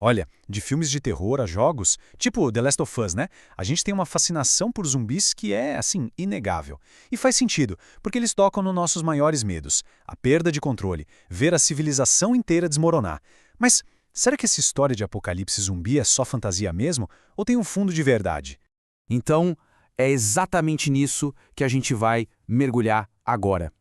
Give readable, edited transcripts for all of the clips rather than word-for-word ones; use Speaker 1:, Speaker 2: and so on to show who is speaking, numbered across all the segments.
Speaker 1: Olha, de filmes de terror a jogos, tipo The Last of Us, né? A gente tem uma fascinação por zumbis que é, assim, inegável. E faz sentido, porque eles tocam nos nossos maiores medos, a perda de controle, ver a civilização inteira desmoronar. Mas será que essa história de apocalipse zumbi é só fantasia mesmo, ou tem um fundo de verdade?
Speaker 2: Então, é exatamente nisso que a gente vai mergulhar agora.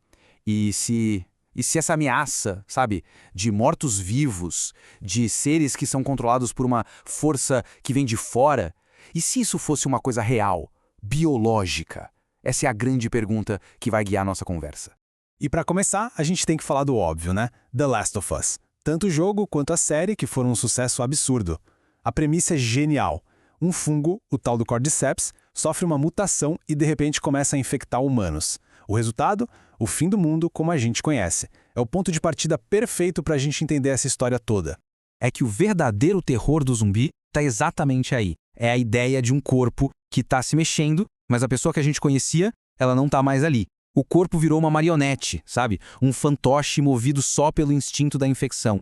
Speaker 2: E se, e se essa ameaça, sabe, de mortos-vivos, de seres que são controlados por uma força que vem de fora, e se isso fosse uma coisa real, biológica? Essa é a grande pergunta que vai guiar a nossa conversa.
Speaker 1: E para começar, a gente tem que falar do óbvio, né? The Last of Us. Tanto o jogo quanto a série que foram um sucesso absurdo. A premissa é genial. Um fungo, o tal do Cordyceps, sofre uma mutação e de repente começa a infectar humanos. O resultado? O fim do mundo como a gente conhece. É o ponto de partida perfeito para a gente entender essa história toda.
Speaker 2: É que o verdadeiro terror do zumbi está exatamente aí. É a ideia de um corpo que está se mexendo, mas a pessoa que a gente conhecia, ela não está mais ali. O corpo virou uma marionete, sabe? Um fantoche movido só pelo instinto da infecção.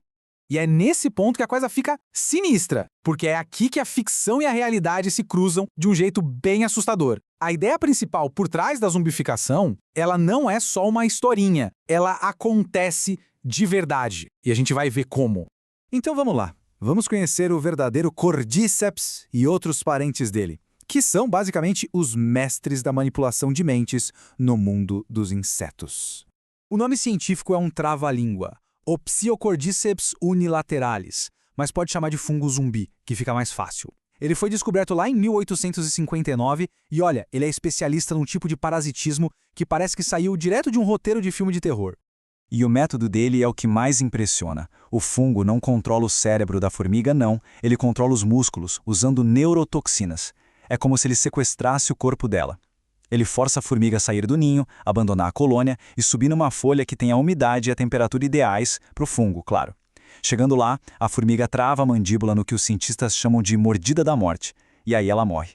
Speaker 2: E é nesse ponto que a coisa fica sinistra, porque é aqui que a ficção e a realidade se cruzam de um jeito bem assustador. A ideia principal por trás da zumbificação, ela não é só uma historinha, ela acontece de verdade. E a gente vai ver como.
Speaker 3: Então vamos lá. Vamos conhecer o verdadeiro Cordyceps e outros parentes dele, que são basicamente os mestres da manipulação de mentes no mundo dos insetos. O nome científico é um trava-língua, Opsiocordyceps unilateralis, mas pode chamar de fungo zumbi, que fica mais fácil. Ele foi descoberto lá em 1859 e olha, ele é especialista num tipo de parasitismo que parece que saiu direto de um roteiro de filme de terror.
Speaker 4: E o método dele é o que mais impressiona. O fungo não controla o cérebro da formiga, não. Ele controla os músculos, usando neurotoxinas. É como se ele sequestrasse o corpo dela. Ele força a formiga a sair do ninho, abandonar a colônia e subir numa folha que tem a umidade e a temperatura ideais para o fungo, claro. Chegando lá, a formiga trava a mandíbula no que os cientistas chamam de mordida da morte, e aí ela morre.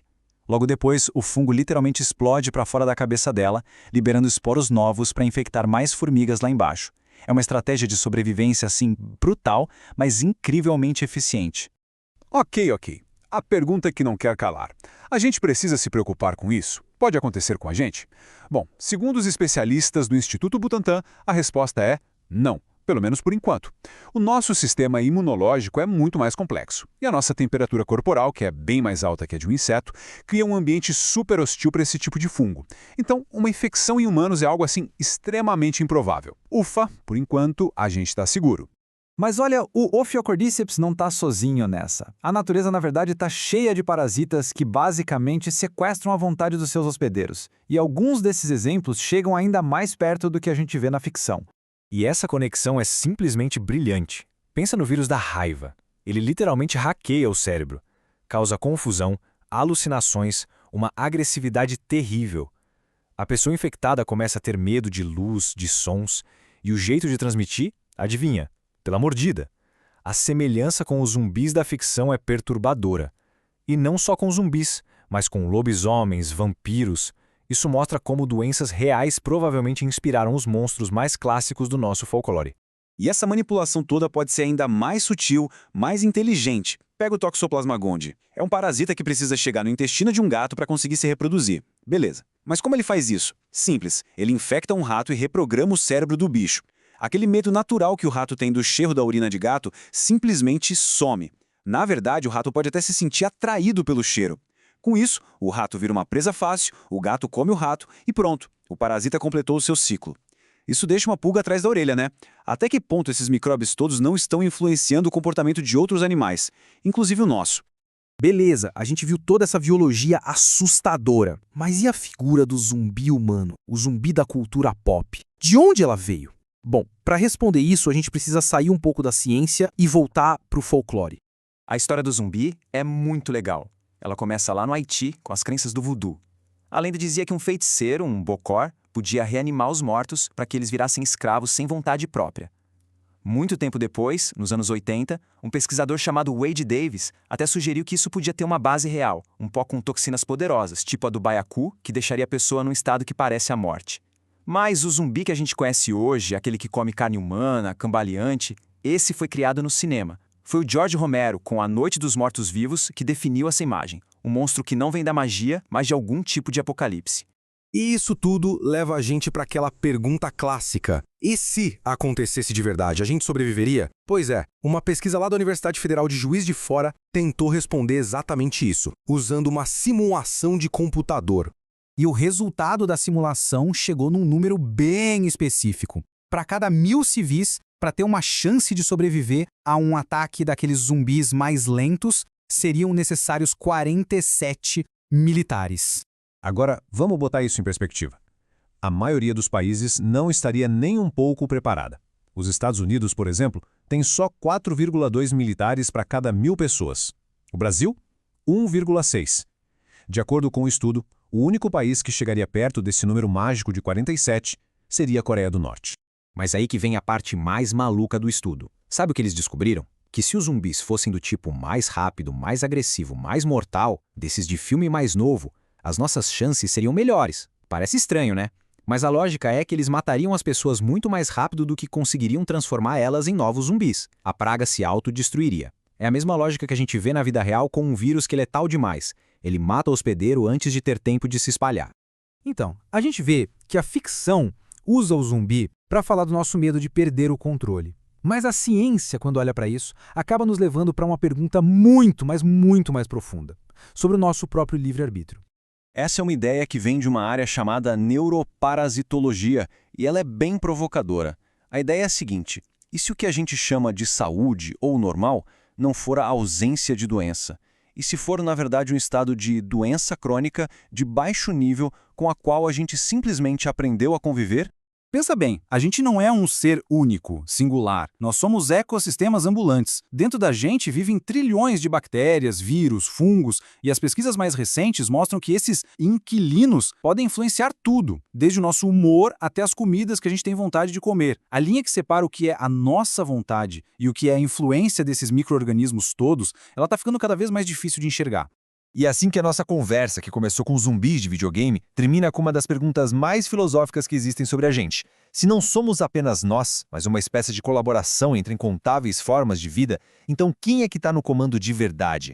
Speaker 4: Logo depois, o fungo literalmente explode para fora da cabeça dela, liberando esporos novos para infectar mais formigas lá embaixo. É uma estratégia de sobrevivência, assim, brutal, mas incrivelmente eficiente.
Speaker 5: Ok. A pergunta que não quer calar. A gente precisa se preocupar com isso? Pode acontecer com a gente? Bom, segundo os especialistas do Instituto Butantan, a resposta é não, pelo menos por enquanto. O nosso sistema imunológico é muito mais complexo, e a nossa temperatura corporal, que é bem mais alta que a de um inseto, cria um ambiente super hostil para esse tipo de fungo. Então, uma infecção em humanos é algo assim extremamente improvável. Ufa, por enquanto, a gente está seguro.
Speaker 3: Mas olha, o Ophiocordyceps não está sozinho nessa. A natureza, na verdade, está cheia de parasitas que basicamente sequestram a vontade dos seus hospedeiros. E alguns desses exemplos chegam ainda mais perto do que a gente vê na ficção.
Speaker 1: E essa conexão é simplesmente brilhante. Pensa no vírus da raiva. Ele literalmente hackeia o cérebro. Causa confusão, alucinações, uma agressividade terrível. A pessoa infectada começa a ter medo de luz, de sons, e o jeito de transmitir, adivinha? Pela mordida. A semelhança com os zumbis da ficção é perturbadora. E não só com zumbis, mas com lobisomens, vampiros. Isso mostra como doenças reais provavelmente inspiraram os monstros mais clássicos do nosso folclore.
Speaker 4: E essa manipulação toda pode ser ainda mais sutil, mais inteligente. Pega o Toxoplasma gondii. É um parasita que precisa chegar no intestino de um gato para conseguir se reproduzir. Beleza. Mas como ele faz isso? Simples. Ele infecta um rato e reprograma o cérebro do bicho. Aquele medo natural que o rato tem do cheiro da urina de gato simplesmente some. Na verdade, o rato pode até se sentir atraído pelo cheiro. Com isso, o rato vira uma presa fácil, o gato come o rato e pronto, o parasita completou o seu ciclo. Isso deixa uma pulga atrás da orelha, né? Até que ponto esses micróbios todos não estão influenciando o comportamento de outros animais, inclusive o nosso?
Speaker 2: Beleza, a gente viu toda essa biologia assustadora. Mas e a figura do zumbi humano, o zumbi da cultura pop? De onde ela veio? Bom, para responder isso, a gente precisa sair um pouco da ciência e voltar para o folclore.
Speaker 6: A história do zumbi é muito legal. Ela começa lá no Haiti, com as crenças do voodoo. A lenda dizia que um feiticeiro, um bocor, podia reanimar os mortos para que eles virassem escravos sem vontade própria. Muito tempo depois, nos anos 80, um pesquisador chamado Wade Davis até sugeriu que isso podia ter uma base real, um pó com toxinas poderosas, tipo a do baiacu, que deixaria a pessoa num estado que parece a morte. Mas o zumbi que a gente conhece hoje, aquele que come carne humana, cambaleante, esse foi criado no cinema. Foi o George Romero, com A Noite dos Mortos-Vivos, que definiu essa imagem. Um monstro que não vem da magia, mas de algum tipo de apocalipse.
Speaker 7: E isso tudo leva a gente para aquela pergunta clássica. E se acontecesse de verdade, a gente sobreviveria? Pois é, uma pesquisa lá da Universidade Federal de Juiz de Fora tentou responder exatamente isso, usando uma simulação de computador.
Speaker 2: E o resultado da simulação chegou num número bem específico. Para cada 1.000 civis, para ter uma chance de sobreviver a um ataque daqueles zumbis mais lentos, seriam necessários 47 militares.
Speaker 1: Agora, vamos botar isso em perspectiva. A maioria dos países não estaria nem um pouco preparada. Os Estados Unidos, por exemplo, tem só 4,2 militares para cada 1.000 pessoas. O Brasil, 1,6. De acordo com o estudo, o único país que chegaria perto desse número mágico de 47 seria a Coreia do Norte.
Speaker 8: Mas aí que vem a parte mais maluca do estudo. Sabe o que eles descobriram? Que se os zumbis fossem do tipo mais rápido, mais agressivo, mais mortal, desses de filme mais novo, as nossas chances seriam melhores. Parece estranho, né? Mas a lógica é que eles matariam as pessoas muito mais rápido do que conseguiriam transformar elas em novos zumbis. A praga se autodestruiria. É a mesma lógica que a gente vê na vida real com um vírus que é letal demais. Ele mata o hospedeiro antes de ter tempo de se espalhar.
Speaker 2: Então, a gente vê que a ficção usa o zumbi para falar do nosso medo de perder o controle. Mas a ciência, quando olha para isso, acaba nos levando para uma pergunta muito, mas muito mais profunda, sobre o nosso próprio livre-arbítrio.
Speaker 4: Essa é uma ideia que vem de uma área chamada neuroparasitologia, e ela é bem provocadora. A ideia é a seguinte: e se o que a gente chama de saúde ou normal não for a ausência de doença? E se for, na verdade, um estado de doença crônica de baixo nível com a qual a gente simplesmente aprendeu a conviver?
Speaker 3: Pensa bem, a gente não é um ser único, singular. Nós somos ecossistemas ambulantes. Dentro da gente vivem trilhões de bactérias, vírus, fungos, e as pesquisas mais recentes mostram que esses inquilinos podem influenciar tudo, desde o nosso humor até as comidas que a gente tem vontade de comer. A linha que separa o que é a nossa vontade e o que é a influência desses micro-organismos todos, ela está ficando cada vez mais difícil de enxergar.
Speaker 1: E é assim que a nossa conversa, que começou com zumbis de videogame, termina com uma das perguntas mais filosóficas que existem sobre a gente. Se não somos apenas nós, mas uma espécie de colaboração entre incontáveis formas de vida, então quem é que está no comando de verdade?